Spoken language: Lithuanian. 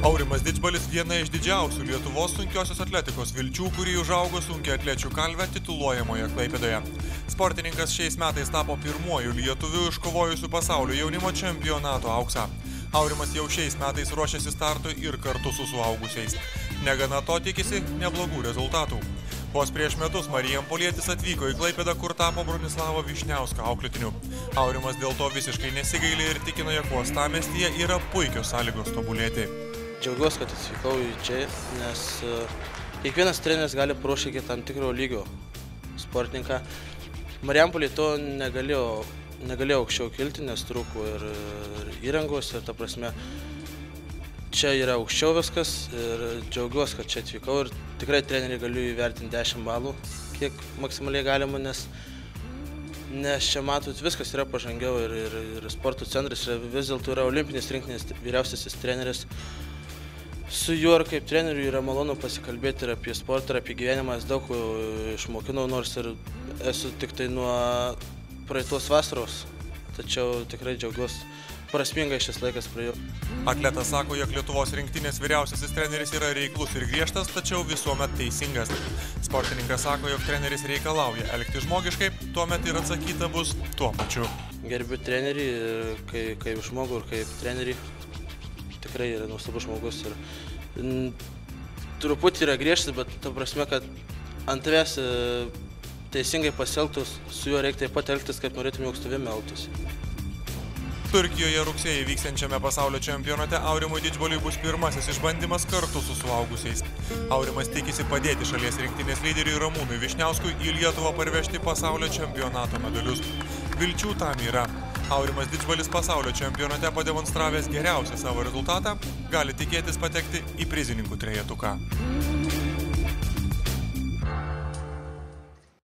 Aurimas Didžbalis viena iš didžiausių Lietuvos sunkiosios atletikos vilčių, kurį užaugo sunkia atlečių kalvę tituluojamoje Klaipėdoje. Sportininkas šiais metais tapo pirmuoju lietuviu iškovojusiu pasaulio jaunimo čempionato auksą. Aurimas jau šiais metais ruošiasi startui ir kartu su suaugusiais. Negana to tikisi neblogų rezultatų. Vos prieš metus Marijampolietis atvyko į Klaipėdą, kur tapo Bronislavo Vyšniausko auklėtiniu. Aurimas dėl to visiškai nesigailė ir tikino, jog uostamiestyje yra puikios sąlygos tobulėti. Džiaugiuosi, kad atvykau į čia, nes kiekvienas treneris gali paruošti iki tam tikro lygio sportininką. Marijampolėje to negalėjau aukščiau kilti, nes trūko ir įrangos ir ta prasme čia yra aukščiau viskas ir džiaugiuosi, kad čia atvykau ir tikrai treneriai galiu įvertinti 10 balų, kiek maksimaliai galima, nes čia matot viskas yra pažangiau ir sporto centras vis dėlto yra olimpinis rinktinės vyriausiasis treneris. Su juo ir kaip treneriu yra malonu pasikalbėti ir apie sportą, ir apie gyvenimą, daug išmokinau, nors ir esu tik tai nuo praeitos vasaros, tačiau tikrai džiaugiuosi, prasmingai šis laikas praėjo. Atletas sako, jog Lietuvos rinktinės vyriausiasis treneris yra reiklus ir griežtas, tačiau visuomet teisingas. Sportininkas sako, jog treneris reikalauja elgtis žmogiškai, tuomet ir atsakyta bus tuo pačiu. Gerbiu trenerį, kaip žmogų ir kaip trenerį. Tikrai yra nuostabus žmogus ir truputį yra griežtas, bet ta prasme, kad ant tavęs teisingai pasielgtus, su juo reikia taip pat elgtis, kaip norėtum, jog su tavimi elgtųsi. Turkijoje rugsėjį vyksiančiame pasaulio čempionate Aurimui Didžbaliui bus pirmasis išbandymas kartu su suaugusiais. Aurimas tikisi padėti šalies rinktinės lyderiui Ramūnui Vyšniauskui į Lietuvą parvežti pasaulio čempionato medalius. Vilčių tam yra. Aurimas Didžbalis pasaulio čempionate pademonstravęs geriausią savo rezultatą, gali tikėtis patekti į prizininkų trejetuką.